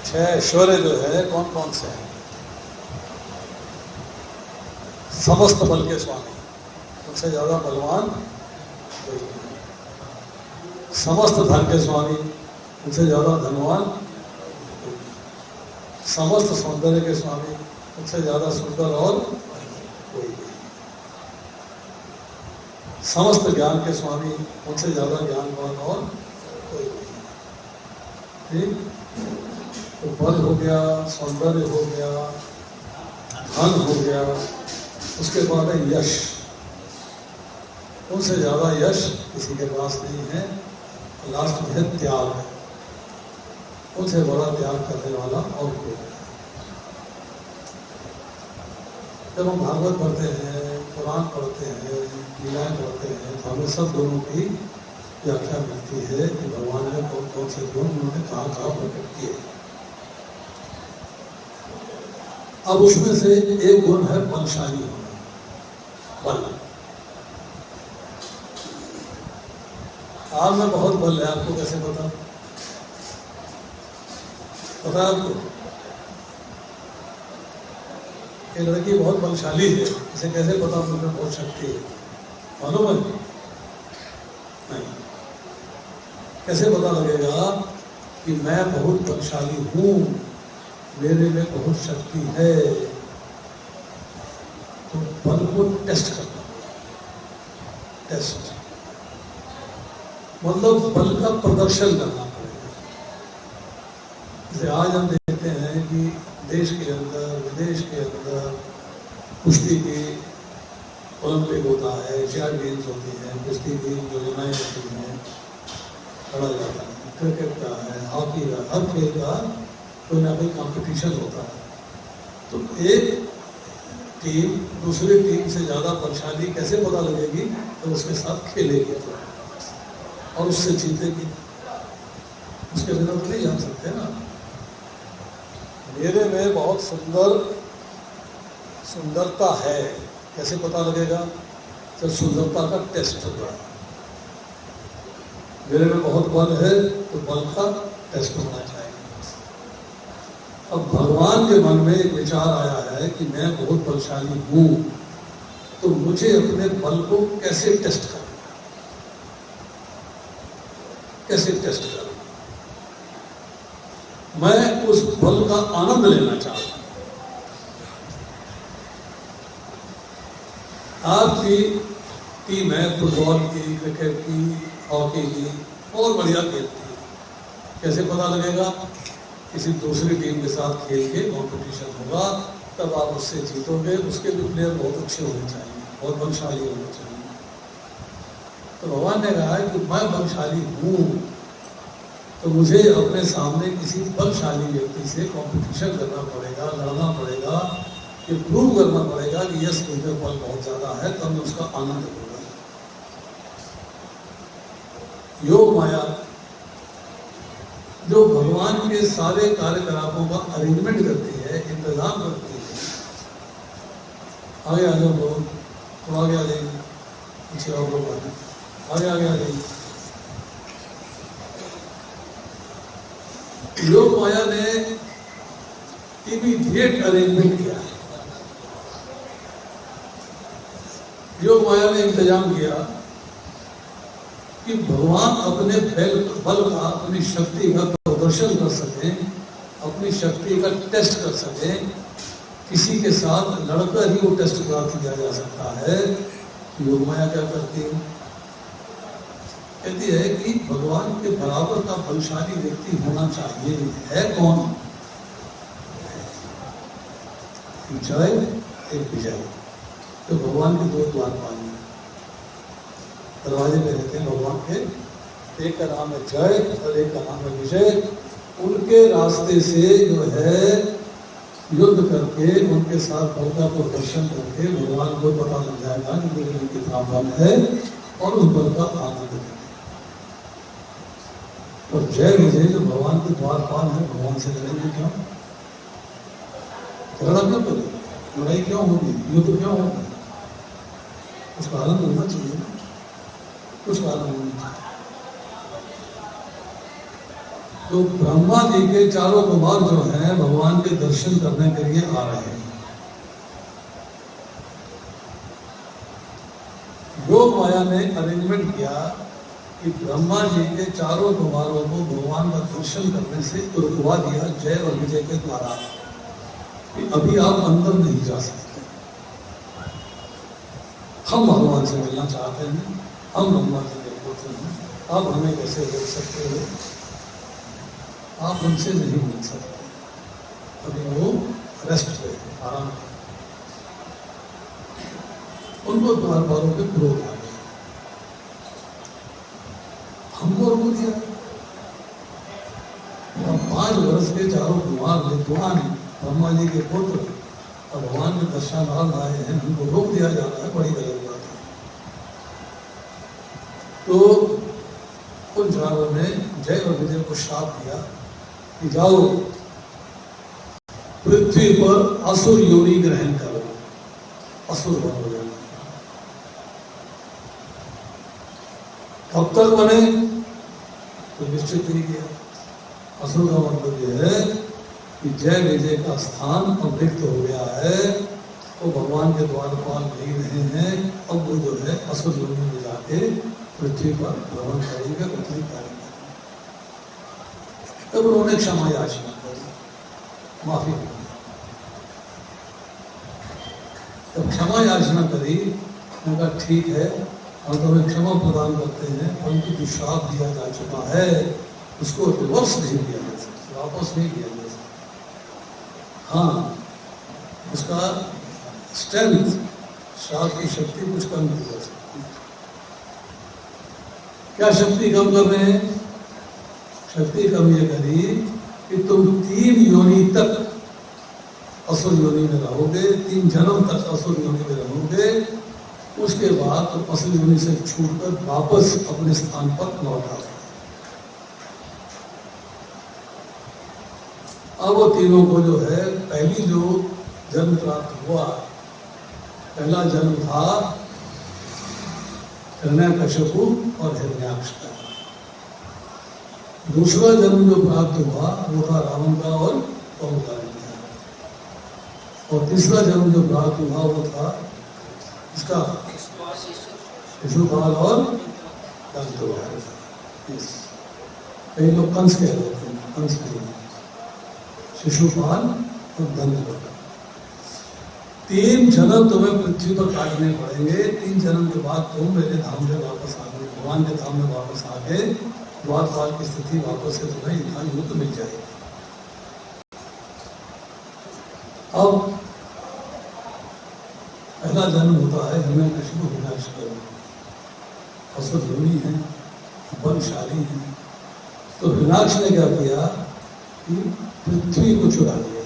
छह ऐश्वर्य जो है कौन कौन से हैं? समस्त बल के स्वामी, उनसे ज्यादा बलवान कोई नहीं। समस्त धन के स्वामी, उनसे ज्यादा धनवान कोई नहीं। समस्त सौंदर्य के स्वामी, उनसे ज्यादा सुंदर और कोई नहीं। समस्त ज्ञान के स्वामी, उनसे ज्यादा ज्ञानवान और कोई नहीं। ठीक, तो बल हो गया, सौंदर्य हो गया, धन हो गया, उसके बाद है यश। उनसे ज्यादा यश किसी के पास नहीं है। लास्ट में है त्याग, उनसे बड़ा त्याग करने वाला और कोई नहीं। जब हम भागवत पढ़ते हैं, कुरान पढ़ते हैं, लीलाएं पढ़ते हैं, तो हमें सब गुणों की व्याख्या मिलती है कि भगवान ने कौन कौन से गुण उन्होंने कहाँ कहाँ प्रकट किए। अब उसमें से एक गुण है बलशाली होना। बल, आप में बहुत बल है, आपको कैसे पता? पता है आपको? ये लड़की बहुत बलशाली है, इसे कैसे पता मुझमें बहुत शक्ति है? मालूम है? नहीं। कैसे पता लगेगा कि मैं बहुत बलशाली हूं, मेरे में बहुत शक्ति है? तो बल को टेस्ट करना, टेस्ट मतलब बल का प्रदर्शन करना पड़ेगा। जैसे आज हम देखते हैं कि देश के अंदर, विदेश के अंदर कुश्ती की ओलंपिक होता है, एशियाड गेम्स होती है, कुश्ती की योजनाएं होती हैं, लड़ा जाता है, क्रिकेट का है, हॉकी का, हर खेल का कोई ना कोई कंपटीशन होता है। तो एक टीम दूसरी टीम से ज्यादा बलशाली कैसे पता लगेगी? तो उसके साथ खेलेगी और उससे जीतेगी। उसके बिना तो नहीं जान सकते ना। मेरे में बहुत सुंदरता है, कैसे पता लगेगा? जब सुंदरता का टेस्ट होगा। मेरे में बहुत बल है तो बल का टेस्ट होना चाहिए। अब भगवान के मन में एक विचार आया है कि मैं बहुत बलशाली हूं, तो मुझे अपने बल को कैसे टेस्ट करना, कैसे टेस्ट करूं? मैं उस बल का आनंद लेना चाहता हूं। आपकी टीम है फुटबॉल की, क्रिकेट की, हॉकी की, और बढ़िया खेलती है, कैसे पता लगेगा? किसी दूसरी टीम के साथ खेल के कॉम्पिटिशन होगा, तब आप उससे जीतोगे। उसके भी प्लेयर बहुत अच्छे होने चाहिए, बहुत बलशाली होने चाहिए। तो भगवान ने कहा है कि मैं बलशाली हूं, तो मुझे अपने सामने किसी बलशाली व्यक्ति से कॉम्पिटिशन करना पड़ेगा, लड़ना पड़ेगा, ये प्रूव करना पड़ेगा कि यस मुझे बल बहुत ज्यादा है, तब मैं उसका आनंद लूंगा। योग माया जो भगवान के सारे कार्यकलापों का अरेंजमेंट करती है, इंतजाम करती है। आगे आ जाओ लोग, थोड़ा आगे आ जाएंगे, पीछे और लोग आगे आगे आ जाएंगे। योग माया ने इमीडिएट अरेंजमेंट किया है। योग माया ने इंतजाम किया कि भगवान अपने बल का, अपनी शक्ति का प्रदर्शन कर सके, अपनी शक्ति का टेस्ट कर सके। किसी के साथ लड़कर ही वो टेस्ट प्राप्त किया जा सकता है। योग माया क्या करती है? कहती है कि भगवान के बराबर का बलशाली व्यक्ति होना चाहिए। है कौन? जय, एक विजय। तो भगवान के दो द्वार पानी दरवाजे पे रहते हैं भगवान के, एक का नाम है जय और एक का नाम है विजय। उनके रास्ते से जो है युद्ध करके, उनके साथ बल का प्रदर्शन करके भगवान को पता लग जाएगा कि मेरे लिए कितना बल है, और उस बल का आनंद लेंगे। और जय विजय जो भगवान के द्वार पाल है, भगवान से लड़ेंगे क्यों? झगड़ा क्यों करेंगे? लड़ाई क्यों होगी? युद्ध क्यों होगा? उसका आनंद होना चाहिए ना, कुछ कारण होना चाहिए। तो ब्रह्मा जी के चारों कुमार जो हैं भगवान के दर्शन करने के लिए आ रहे हैं। योग माया ने अरेंजमेंट किया कि ब्रह्मा जी के चारों कुमारों को भगवान का दर्शन करने से रुकवा दिया जय और विजय के द्वारा कि अभी आप अंदर नहीं जा सकते, हम भगवान से मिलना चाहते हैं, हम ब्रह्मा जी के पुत्र हैं, आप हमें कैसे रोक सकते हो, आप हमसे नहीं मिल सकते। अभी वो रेस्ट पे आराम कर, उनको द्वारपालों पे क्रोध आ गया, हमको रोक दिया। अब 5 वर्ष के चारों कुमार विद्वान ब्रह्मा जी के पुत्र अब भगवान के दर्शनार्थ आए हैं, हमको रोक दिया जा रहा है, बड़ी गलत बात है। तो उन चारों ने जय और विजय को श्राप दिया कि जाओ पृथ्वी पर असुर योनि ग्रहण करो, असुर बनो जाना। कब तक बने तो निश्चित नहीं किया। असुर का मतलब यह है कि जय विजय का स्थान अब रिक्त हो गया है, वो भगवान के द्वारपाल नहीं रहे हैं, अब वो जो है असुर योनि में जाके पृथ्वी पर भ्रमण करेंगे, पृथ्वी कार्य करेंगे। तब उन्होंने क्षमा याचना करी, माफी मांगी। जब क्षमा याचना करी, मैंने कहा ठीक है, हम तुम्हें क्षमा प्रदान करते हैं, परंतु जो श्राप दिया जा चुका है उसको रिवर्स नहीं किया जा सकता, वापस नहीं किया जा सकता। हाँ, उसका स्ट्रेंथ, श्राप की शक्ति कुछ कम की जा सकती है। क्या शक्ति कम कर रहे हैं? शक्ति कम ये करी कि तुम 3 योनि तक असुर योनि में रहोगे, 3 जन्म तक असुर योनि में रहोगे, उसके बाद तो असुर योनि से छूटकर वापस अपने स्थान पर लौट आओगे। अब वो तीनों को जो है पहली जो जन्म प्राप्त हुआ, पहला जन्म था हिरण्यकशिपु और हिरण्याक्ष का। दूसरा जन्म जो प्राप्त हुआ वो था रावण का और पवन का। और तीसरा जन्म जो प्राप्त हुआ वो था इसका शिशुपाल और दंतवक्र। कई लोग कंस कह देते हैं, कंस नहीं, शिशुपाल और दंतवक्र। 3 जन्म तुम्हें पृथ्वी पर काटने पड़ेंगे। 3 जन्म के बाद तुम मेरे धाम में वापस आ गए, भगवान के धाम में वापस आ गए, द्वारपाल की स्थिति वापस से तुम्हें यहाँ युद्ध मिल जाएगी। अब पहला जन्म होता है हिरण्यकशिपु हिरण्याक्ष का। असुर योनि है, बलशाली है। तो हिरण्याक्ष ने क्या किया कि पृथ्वी को चुरा लिया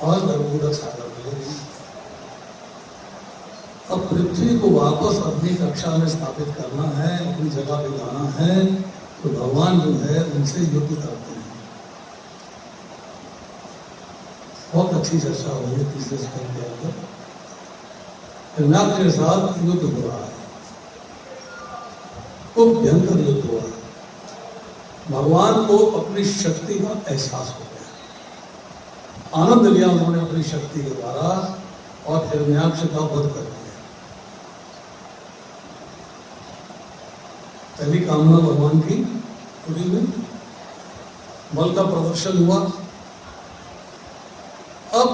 और नर्मदा सागर में ले गई। अब पृथ्वी को वापस अपनी कक्षा में स्थापित करना है, अपनी जगह पे लाना है, तो भगवान जो है उनसे युद्ध करते हैं। बहुत अच्छी चर्चा हो रही है तीसरे स्कंद के अंदर। हिरण्याक्ष के साथ युद्ध हो रहा है, खूब भयंकर युद्ध हो रहा है। भगवान को अपनी शक्ति का एहसास हो गया, आनंद लिया उन्होंने अपनी शक्ति के द्वारा और हिरण्याक्ष का वध कर दिया। पहली कामना भगवान की पूरी हुई, बल का प्रदर्शन हुआ। अब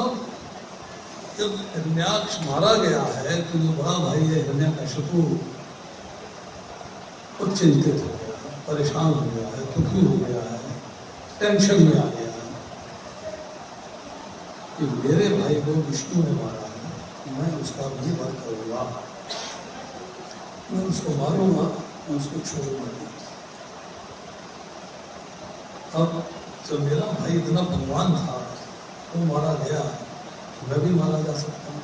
जब हिरण्याक्ष मारा गया है तो जो बड़ा भाई है हिरण्यकशिपु वो चिंतित हो गया, परेशान हो गया है, दुखी हो गया है, टेंशन में आ गया है कि मेरे भाई को विष्णु ने मारा है, मैं उसका भी वध करूंगा, मैं उसको मारूंगा, मैं उसको छोड़ूंगा। अब जब मेरा भाई इतना बलवान था वो मारा गया, मैं भी मारा जा सकता हूं,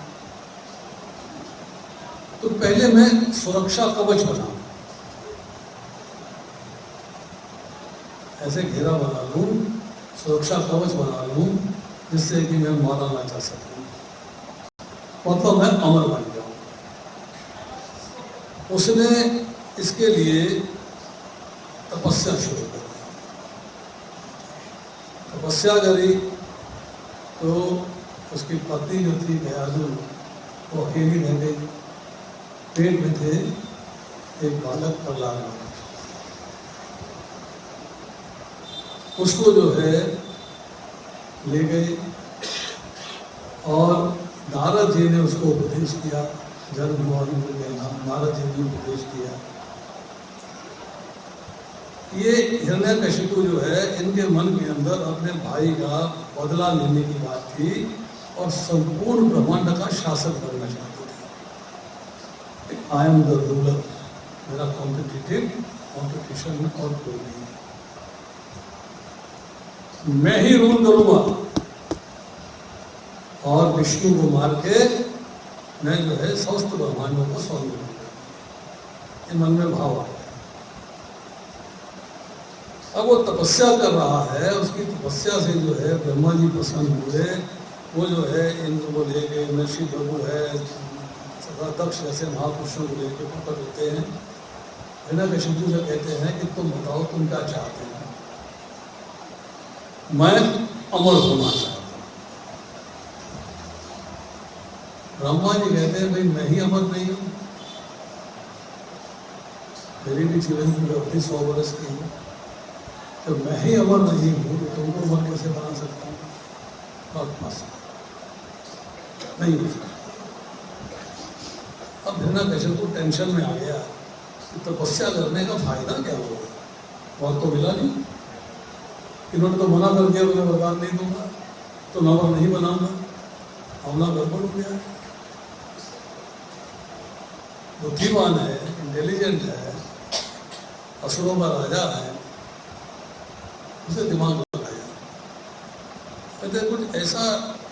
तो पहले मैं सुरक्षा कवच बनाऊं, ऐसे घेरा बना लूं, सुरक्षा कवच बना लूं जिससे कि मैं मारा ना जा सकूं, मतलब मैं अमर बन जाऊं। उसने इसके लिए तपस्या शुरू कर दी। तपस्या करी तो उसकी पत्नी जो थी गयाजुल, वो अकेली रह गई। पेट में थे एक बालक प्रहलाद, उसको जो है ले गए और नारद जी ने उसको उपदेश किया। जन्म नारद जी ने उपदेश किया। ये हिरण्यकशिपु जो है, इनके मन के अंदर अपने भाई का बदला लेने की बात थी और संपूर्ण ब्रह्मांड का शासन करना चाहते थे। आई एम द रूलर, मेरा कंपटीशन और कोई नहीं, मैं ही रूल करूंगा और विष्णु को मार के मैं जो है समस्त ब्रह्मांडों को स्वर्ग दूंगा। ये मन में भाव आ गया। अब वो तपस्या कर रहा है, उसकी तपस्या से जो है ब्रह्मा जी प्रसन्न हुए। वो जो है इंद्र को लेके, महर्षि प्रभु है, दक्ष जैसे महापुरुषों को लेके प्रकट होते हैं। हिरण्यकशिपु से कहते हैं कि तुम बताओ तुम क्या चाहते हैं। मैं अमर होना चाहता हूं। ब्रह्मा जी कहते हैं भाई मैं ही अमर नहीं हूं, मेरी भी जीवन की अवधि 100 वर्ष की है, तो मैं ही अमर नहीं हूं तो तुमको अमर कैसे बना सकता हूं? नहीं हो सकता। अब हिरण्यकशिपु तो टेंशन में आ गया कि तपस्या करने का फायदा क्या होगा, और तो मिला नहीं। इन्होंने तो मना कर दिया, मैं वरदान नहीं दूंगा, तो नवर नहीं बनाऊंगा। हमला गड़बड़ हो गया। बुद्धिमान है, इंटेलिजेंट है, असुरों का राजा है, उसे दिमाग लगाया, कहते कुछ ऐसा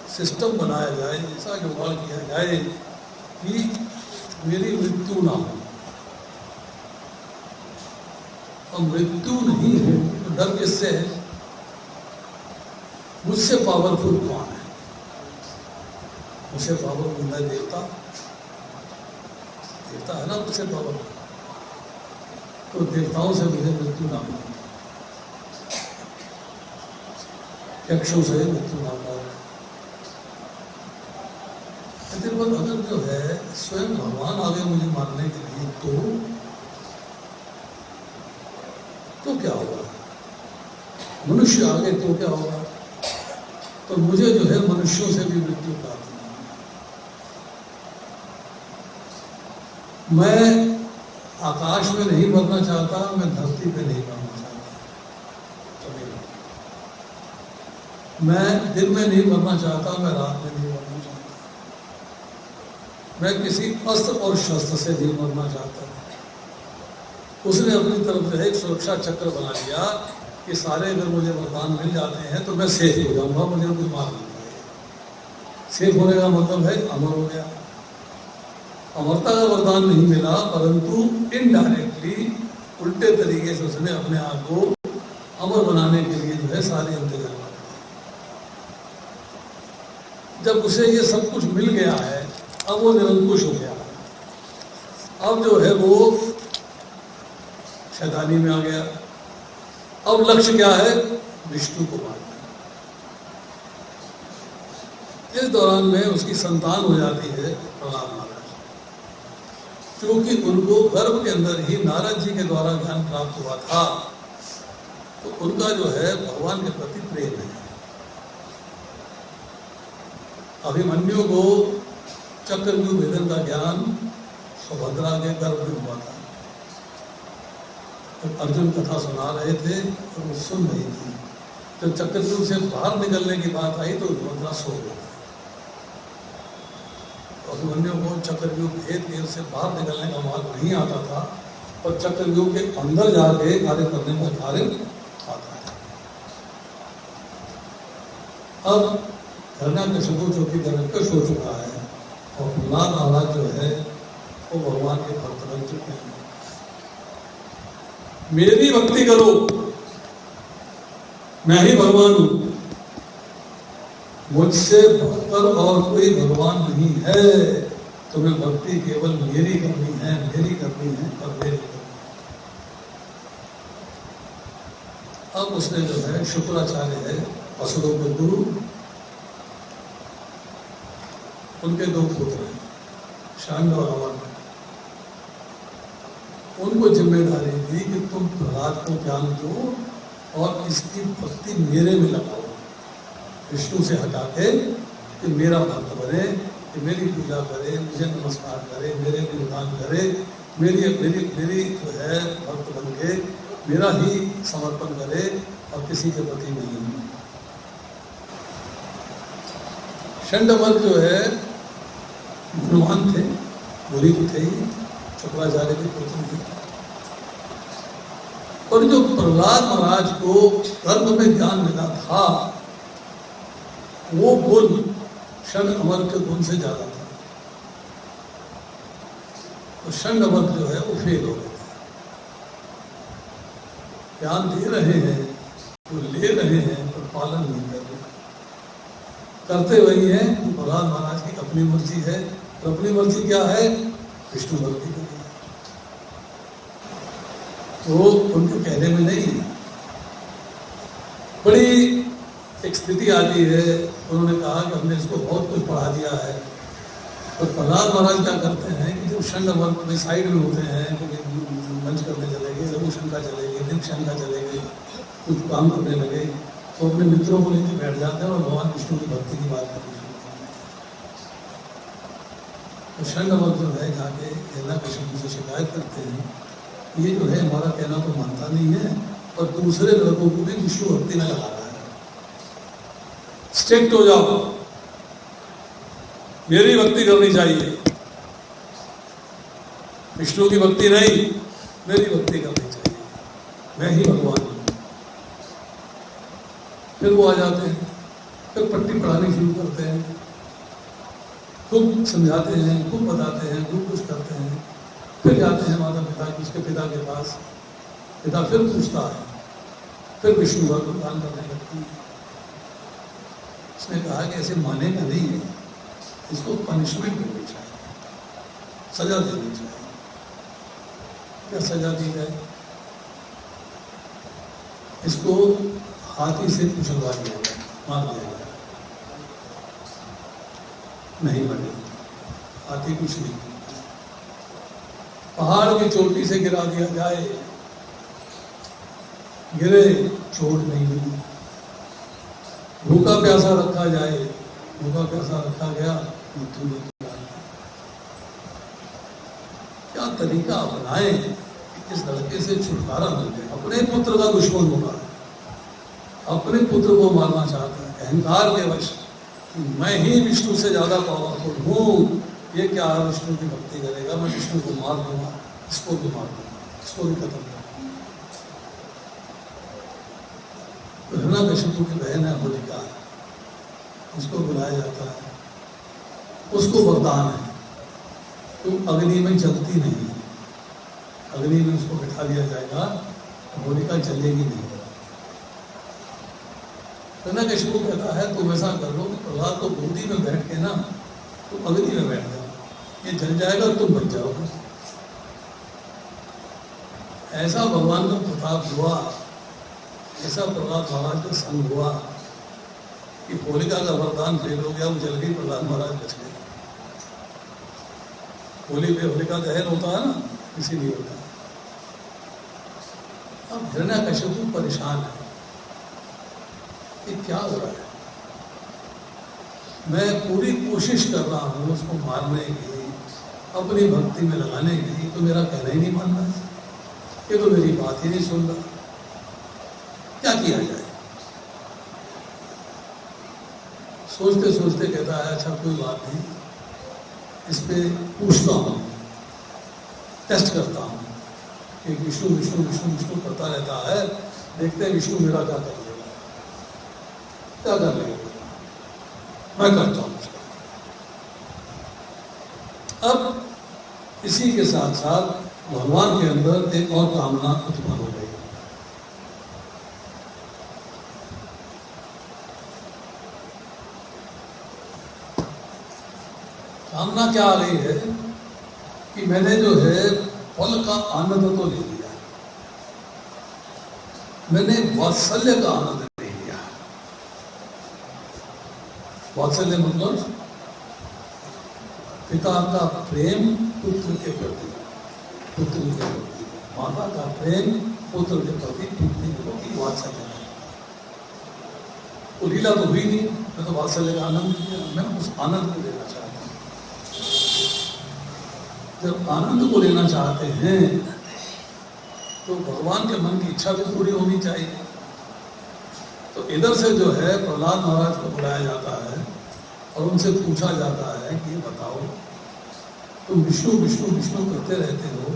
सिस्टम बनाया जाए, ऐसा जुगाड़ किया जाए कि मेरी मृत्यु ना हो। और मृत्यु नहीं है तो डर किससे है? मुझसे पावरफुल कौन है? मुझसे पावरफुल है देवता, देवता है ना मुझसे पावरफुल, तो देवताओं से मुझे मृत्यु ना हो, यक्षों से मृत्यु ना हो। अगर जो है स्वयं भगवान आगे मुझे मारने के लिए, तो क्या होगा? मनुष्य आगे तो क्या होगा? तो मुझे जो है मनुष्यों से भी मृत्यु प्राप्त नहीं। मैं आकाश में नहीं मरना चाहता, मैं धरती पे नहीं मरना चाहता, मैं दिन में नहीं मरना चाहता, मैं रात में नहीं मरना चाहता, मैं किसी अस्त्र और शस्त्र से नहीं मरना चाहता। उसने अपनी तरफ से एक सुरक्षा चक्र बना लिया कि सारे अगर मुझे वरदान मिल जाते हैं तो मैं सेफ हो जाऊंगा, मुझे कोई मार नहीं पाएगा। सेफ होने का मतलब है अमर हो गया। अमरता का वरदान नहीं मिला, परंतु इनडायरेक्टली उल्टे तरीके से उसने अपने आप को अमर बनाने के लिए जो है सारे इंतजाम किए। जब उसे ये सब कुछ मिल गया है, अब वो निरंकुश हो गया। अब जो है वो शैतानी में आ गया। अब लक्ष्य क्या है? विष्णु को मारना। इस दौरान में उसकी संतान हो जाती है प्रहलाद महाराज, क्योंकि उनको गर्भ के अंदर ही नारद जी के द्वारा ज्ञान प्राप्त हुआ था, तो उनका जो है भगवान के प्रति प्रेम है। अभिमन्यु को चक्रव्यूह भेदन का ज्ञान सुभद्रा के गर्भ में हुआ था। तो अर्जुन कथा सुना रहे थे तो वो सुन रही थी। जब चक्रव्यूह से बाहर निकलने की बात आई तो सुभद्रा सो गई। अभिमन्यु को चक्रव्यूह भेद के उससे बाहर निकलने का मार्ग नहीं आता था, और चक्रव्यूह के अंदर जाके कार्य करने का कार्य आता है। अब हिरण्यकशिपु जो कि गणकश हो चुका है, और प्रहलाद महाराज जो है वो भगवान के भक्त बन चुके हैं। मेरी भक्ति करो, मैं ही भगवान हूं, मुझसे बढ़कर और कोई भगवान नहीं है। तुम्हें भक्ति केवल मेरी करनी है, मेरी करनी है और मेरी करनी है। अब उसने जो है शुक्राचार्य है असुरों के गुरु, उनके दो पुत्र हैं शंड और अमर। उनको जिम्मेदारी दी कि तुम प्रहलाद को ज्ञान दो और इसकी भक्ति मेरे में लगाओ, विष्णु से हटा के कि मेरा भक्त बने, कि मेरी पूजा करे, मुझे नमस्कार करे, मेरे गुणगान करे, मेरी मेरी मेरी जो है भक्त बन के मेरा ही समर्पण करे और किसी के प्रति नहीं। षंडवर जो है गुणवान थे, बुरी तो थे ही, शुक्राचार्य के पुत्र थे, और जो प्रहलाद महाराज को कर्म में ज्ञान मिला था वो गुण षंड अमर के गुण से ज्यादा था। तो षंड अमर जो है वो फेल हो गए, ज्ञान दे रहे हैं वो ले रहे हैं पर पालन नहीं कर रहे। करते वही है कि प्रहलाद महाराज की अपनी मर्जी है, और अपनी मर्जी क्या है? विष्णु भक्ति करनी, तो उनके कहने में नहीं है। बड़ी एक स्थिति आती है, उन्होंने कहा कि हमने इसको बहुत कुछ पढ़ा दिया है, तो प्रहलाद महाराज क्या करते हैं कि जब षंड अमर में साइड में होते हैं, मंच करने चले गए, लघु शंका चले गए, दीप शंका चले गए, कुछ काम करने लगे, तो अपने मित्रों को लेकर बैठ जाते हैं और भगवान विष्णु की भक्ति की बात करते हैं। तो षंड अमर जो है जाके हिरण्यकश्यप से शिकायत करते हैं, ये जो है हमारा कहना तो मानता नहीं है और दूसरे लड़कों को भी विष्णु भक्ति में लगा रहा है, स्ट्रिक्ट हो जाओ, मेरी भक्ति करनी चाहिए, विष्णु की भक्ति नहीं, मेरी भक्ति करनी चाहिए, मैं ही भगवान हूं। फिर वो आ जाते हैं, फिर पट्टी पढ़ानी शुरू करते हैं, खूब समझाते हैं, खूब बताते हैं, खूब कुछ करते हैं। फिर जाते हैं माता पिता, उसके पिता के पास, पिता फिर पूछता है, फिर विष्णु भगवान करने लगती है। उसने कहा कि ऐसे मानेगा नहीं है, इसको पनिशमेंट देनी चाहिए, सजा देनी चाहिए। क्या सजा दी जाए? इसको हाथी से कुचलवा दिया जाए, मार दिया जाए। नहीं बने, हाथी कुछ नहीं, पहाड़ की चोटी से गिरा दिया जाए, गिरे चोट नहीं मिली। भूखा प्यासा रखा जाए, भूखा प्यासा रखा गया, मृत्यु नहीं। क्या तरीका अपनाए कि इस लड़के से छुटकारा मिल जाए? अपने पुत्र का दुश्मन होगा, अपने पुत्र को मारना चाहता है अहंकार के वश, मैं ही विष्णु से ज्यादा पावरफुल हूँ, ये क्या विष्णु की भक्ति करेगा, मैं विष्णु को मार दूंगा, इसको भी मार दूंगा, इसको भी खत्म कर दूंगा। हिरण्यकश्यप की बहन है होलिका, उसको बुलाया जाता है, उसको वरदान है तुम अग्नि में जलती नहीं, अग्नि में उसको बिठा दिया जाएगा, होलिका जलेगी नहीं। हिरण्यकश्यप कहता है तुम ऐसा कर लो, प्रहलाद को गोदी में बैठ के ना तुम अग्नि में बैठ जाओ, ये जल जाएगा, तुम बच जाओगे। ऐसा भगवान का प्रताप हुआ, ऐसा प्रहलाद महाराज का संग हुआ कि होलिका का वरदान फेल हो गया, वो जल गई, प्रहलाद महाराज बच गए। होली पे होलिका दहन होता है ना, इसीलिए होता है। अब हिरण्यकश्यप परेशान है कि क्या हो रहा है, मैं पूरी कोशिश कर रहा हूँ उसको मारने की, अपनी भक्ति में लगाने की, तो मेरा कहना ही नहीं मान रहा, ये तो मेरी बात ही नहीं सुन रहा, क्या किया जाए? सोचते सोचते कहता है अच्छा कोई बात नहीं, इस पे पूछता हूँ, टेस्ट करता हूँ कि विष्णु विष्णु विष्णु विष्णु करता रहता है, देखते हैं विष्णु मेरा क्या कर लेगा, क्या कर लेगा, मैं करता हूँ। अब इसी के साथ साथ भगवान के अंदर एक और कामना उत्पन्न हो गई। कामना क्या आ रही है कि मैंने जो है फल का आनंद तो ले लिया, मैंने वात्सल्य का आनंद नहीं लिया। वात्सल्य मतलब पिता का प्रेम पुत्र के प्रति, पुत्र के प्रति, माता का प्रेम पुत्र के प्रति, पुत्री के प्रति वात्सल्य। वो लीला तो हुई नहीं, मैं तो वात्सल्य का आनंद लिया। मैं उस आनंद को लेना चाहता हूँ। जब आनंद को लेना चाहते हैं तो भगवान के मन की इच्छा भी पूरी होनी चाहिए। तो इधर से जो है प्रहलाद महाराज को बुलाया जाता है और उनसे पूछा जाता है कि बताओ, तुम विष्णु विष्णु विष्णु करते रहते हो,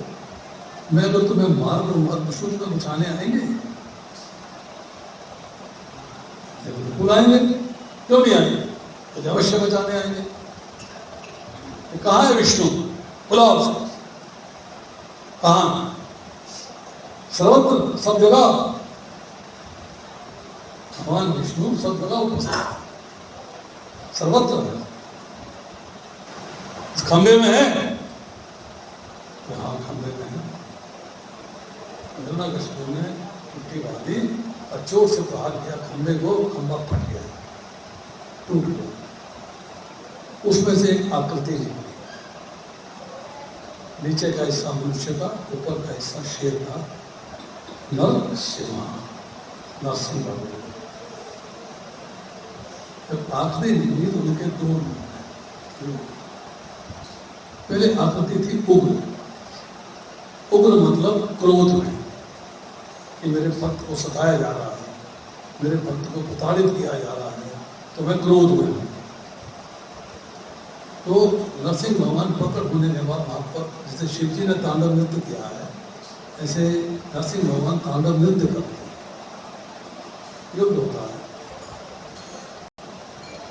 मैं अगर तुम्हें मार दूंगा विष्णु तुम्हें बचाने आएंगे? बिल्कुल आएंगे, क्यों नहीं आएंगे? तो अवश्य बचाने आएंगे। कहाँ है विष्णु? बुलाओ उसको। कहाँ? सर्वत्र, सब जगह भगवान विष्णु सब जगह उपस्थित, सर्वत्र है। इस खंबे में है, तो हाँ खंबे में है। हिरण्यकशिपु ने उल्टी वाली और चोट से प्रहार किया खंबे को, खंबा फट गया, टूट गया। उसमें से एक आकृति निकली, नीचे का हिस्सा मनुष्य का, ऊपर का हिस्सा शेर का, नरसिंह, नरसिंह भगवान। जब आखिरी निकली तो उनके दो रूप। पहले आकृति थी उग्र, उग्र मतलब क्रोध में, कि मेरे भक्त को सताया जा रहा है, मेरे भक्त को प्रताड़ित किया जा रहा है, तो मैं क्रोध में हूं। तो नरसिंह भगवान प्रकट होने के बाद वहां पर जैसे शिव जी ने तांडव नृत्य किया है, ऐसे नरसिंह भगवान तांडव नृत्य करते हैं, युद्ध होता है।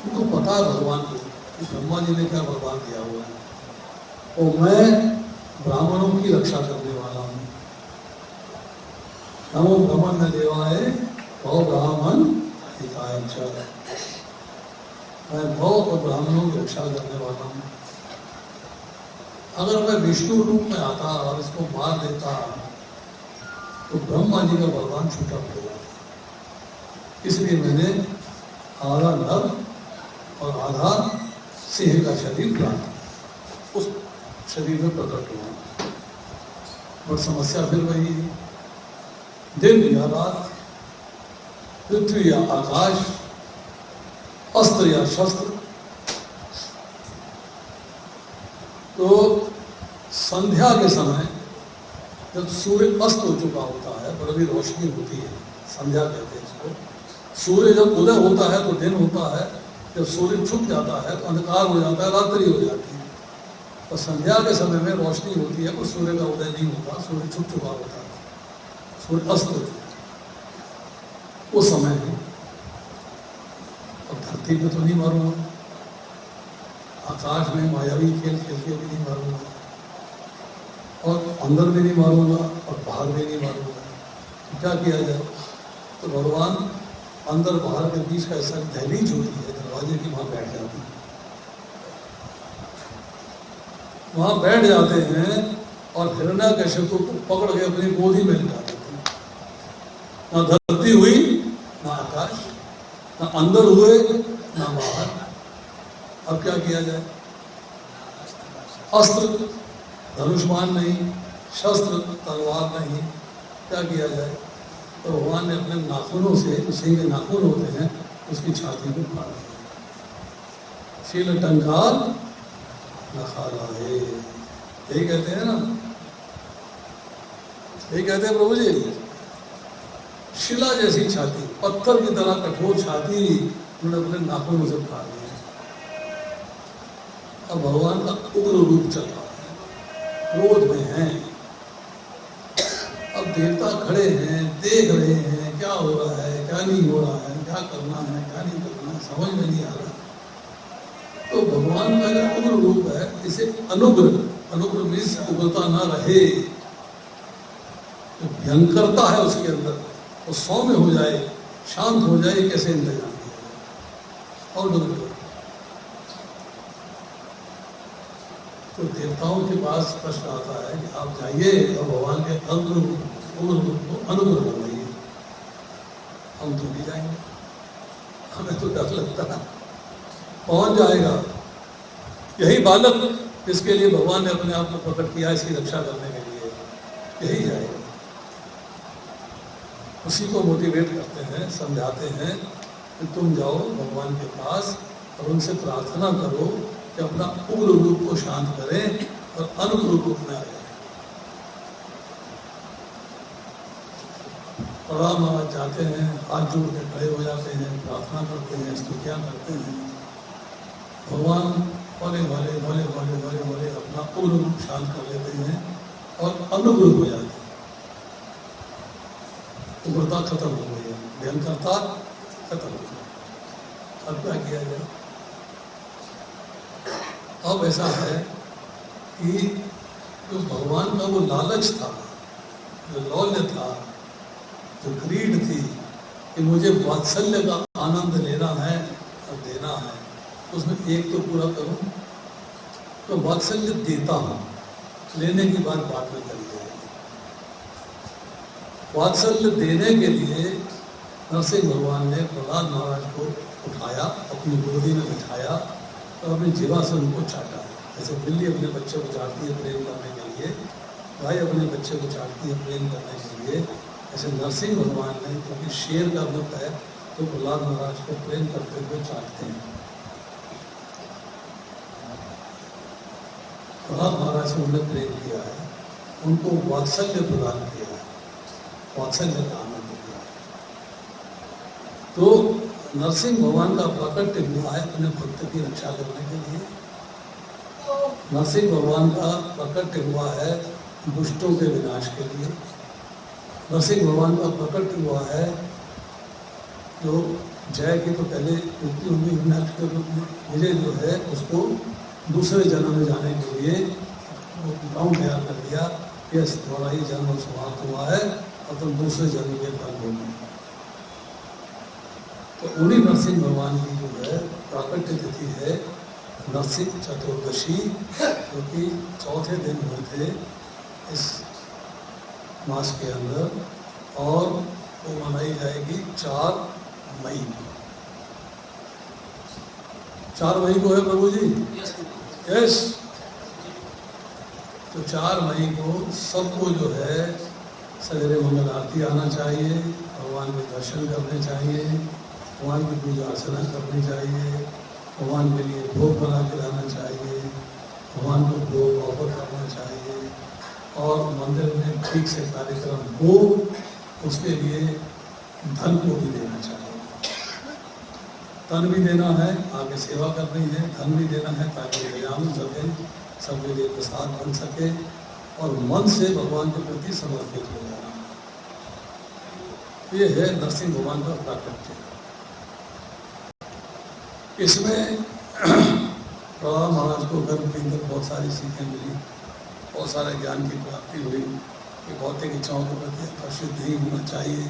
उनको पता है भगवान को कि ब्रह्मा जी ने क्या वरदान दिया हुआ है, और मैं ब्राह्मणों की रक्षा करने वाला हूँ। नमो ब्रह्मण्य देवाय भव ब्राह्मण हिताय च। मैं भव और ब्राह्मणों की रक्षा करने वाला हूँ। अगर मैं विष्णु रूप में आता और इसको मार देता तो ब्रह्मा जी का वरदान छूटा पड़ जाता। इसलिए मैंने आधा नर और आधा सिंह का शरीर प्राप्त, उस शरीर में प्रकट हुआ। और समस्या फिर वही, दिन या रात, पृथ्वी या आकाश, अस्त्र या शस्त्र। तो संध्या के समय जब सूर्य अस्त हो चुका होता है, बड़ी रोशनी होती है, संध्या कहते हैं इसको। सूर्य जब उदय होता है तो दिन होता है, जब सूर्य छुप जाता है तो अंधकार हो जाता है, रात्रि हो जाती है। और संध्या के समय में रोशनी होती है, पर सूर्य का उदय नहीं होता, सूर्य छुप चुका होता है, सूर्य अस्त हो चुका है। वो समय है। और धरती पे तो नहीं मारूंगा, आकाश में मायावी खेल खेल के भी नहीं मारूंगा, और अंदर भी नहीं मारूंगा और बाहर भी नहीं मारूंगा। तो क्या किया जाए? तो भगवान अंदर बाहर के बीच का ऐसा दहलीज होती है दरवाजे की, वहां बैठ जाते हैं। वहां बैठ जाते हैं और हिरण्यकशिपु को पकड़ के अपनी गोदी में लिटा देते हैं। ना धरती हुई, ना आकाश, ना अंदर हुए, ना बाहर। अब क्या किया जाए? अस्त्र धनुष्मान नहीं, शस्त्र तलवार नहीं, क्या किया जाए? तो भगवान ने अपने नाखूनों से, जो सिंह के नाखून होते हैं, उसकी छाती को फाड़ दिया। शील टंकार नखारा है, यही कहते हैं ना, यही कहते हैं प्रभु जी। शिला जैसी छाती, पत्थर की तरह कठोर छाती उन्होंने अपने नाखूनों से फाड़ दिया। अब भगवान का उग्र रूप चल रहा है, क्रोध में है। अब देवता खड़े हैं, देख रहे हैं क्या हो रहा है, क्या नहीं हो रहा है, क्या करना है, क्या नहीं करना है, समझ में नहीं आ रहा। तो भगवान का जो उग्र रूप है, इसे अनुग्रह, अनुग्रह मीन्स उग्रता ना रहे, तो भयंकरता है उसके अंदर, वो सौम्य हो जाए, शांत हो जाए, कैसे इंतजाम किया। और अनुग्रह तो देवताओं के पास प्रश्न आता है कि आप जाइए और भगवान के उग्र रूप को अनुग्रह बनाइए। हम तो नहीं जाएंगे, हमें तो डर लगता है। कौन जाएगा? यही बालक जिसके लिए भगवान ने अपने आप को प्रकट किया इसकी रक्षा करने के लिए, यही जाएगा। उसी को मोटिवेट करते हैं, समझाते हैं कि तुम जाओ भगवान के पास और उनसे प्रार्थना करो कि अपना उग्र रूप को शांत करें और अनुग्र रूप में आ जाए। प्रभुपाद महाराज जाते हैं, हाथ जोड़ के खड़े हो जाते हैं, प्रार्थना करते हैं, स्तुतियाँ करते हैं। भगवान भोले भोले भोले भोले भोले भोले अपना उग्र रूप शांत कर लेते हैं और अनुग्र हो जाते हैं। उग्रता खत्म हो गई है, भयंकरता खत्म हो गई। अब क्या किया जाए? अब ऐसा है कि जो भगवान का वो लालच था, जो लौल्य था, जो ग्रीड थी कि मुझे वात्सल्य का आनंद लेना है और देना है, उसमें एक तो पूरा करूं, तो वात्सल्य देता हूं, लेने की बात बाद में करी जाएगी। वात्सल्य देने के लिए नरसिंह भगवान ने प्रहलाद महाराज को उठाया, अपनी गोदी में बिठाया और अपनी जीवा से उनको चाटा। जैसे बिल्ली अपने बच्चे को चाटती है प्रेम करने के लिए, गाय अपने बच्चे को चाटती है प्रेम करने के लिए, ऐसे नरसिंह भगवान ने, क्योंकि शेर का रूप है तो प्रहलाद महाराज को प्रेम करते हुए चाटते हैं। प्रहलाद महाराज से उन्होंने प्रेम किया है, उनको वात्सल्य प्रदान किया है, वात्सल्य का आनंद दिया है। तो नरसिंह भगवान का प्रकट हुआ है अपने भक्त की रक्षा करने के लिए। नरसिंह भगवान का प्रकट हुआ है दुष्टों के विनाश के लिए। नरसिंह भगवान का प्रकट हुआ है जो जय की तो पहले मृत्यु हुई विनाश के रूप में, विजय जो है उसको दूसरे जन्म में जाने के लिए वो गाँव तैयार कर दिया कि तुम्हारा ही जन्म समाप्त हुआ है और तुम दूसरे जन्म के फल होंगे। तो उन्हीं नरसिंह भगवान की जो है प्राकट्य तिथि है नरसिंह चतुर्दशी, जो कि चौथे दिन हुए थे इस मास के अंदर, और वो मनाई जाएगी 4 मई। 4 मई को है प्रभु जी? यस। तो 4 मई को सबको जो है सवेरे मंगल आरती आना चाहिए, भगवान के दर्शन करने चाहिए, भगवान की पूजा अर्चना करनी चाहिए, भगवान के लिए भोग बना के लाना चाहिए, भगवान को भोग ऑफर करना चाहिए, और मंदिर में ठीक से कार्यक्रम हो उसके लिए धन को भी देना चाहिए। तन भी देना है, आगे सेवा करनी है, धन भी देना है ताकि विराम सके, सबके लिए प्रसाद बन सके, और मन से भगवान के प्रति समर्पित हो जाना। ये है नरसिंह भगवान का प्राकट्य। इसमें प्रहलाद महाराज को गर्भ के अंदर बहुत सारी सीखें मिली, बहुत सारे ज्ञान की प्राप्ति हुई कि भौतिक इच्छाओं के प्रति आकर्षित नहीं होना चाहिए,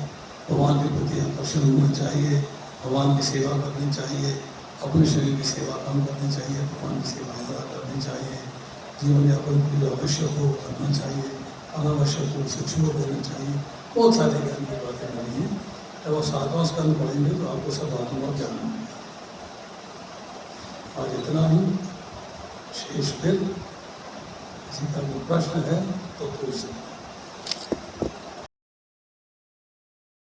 भगवान के प्रति आकर्षण होना चाहिए, भगवान की सेवा करनी चाहिए, अपने शरीर की सेवा कम करनी चाहिए, भगवान की सेवा ज़्यादा करनी चाहिए, जीवन यापन के लिए आवश्यक हो करना चाहिए, अनावश्यक हो उसे छोड़ देना चाहिए। बहुत सारे ज्ञान की बातें बनी हैं। जब आप 7वां स्कंद पढ़ेंगे तो आपको सब बातों का ज्ञान होगा। आज इतना ही, शेष फिर किसी का कोई प्रश्न है तो पूछ सकते हैं।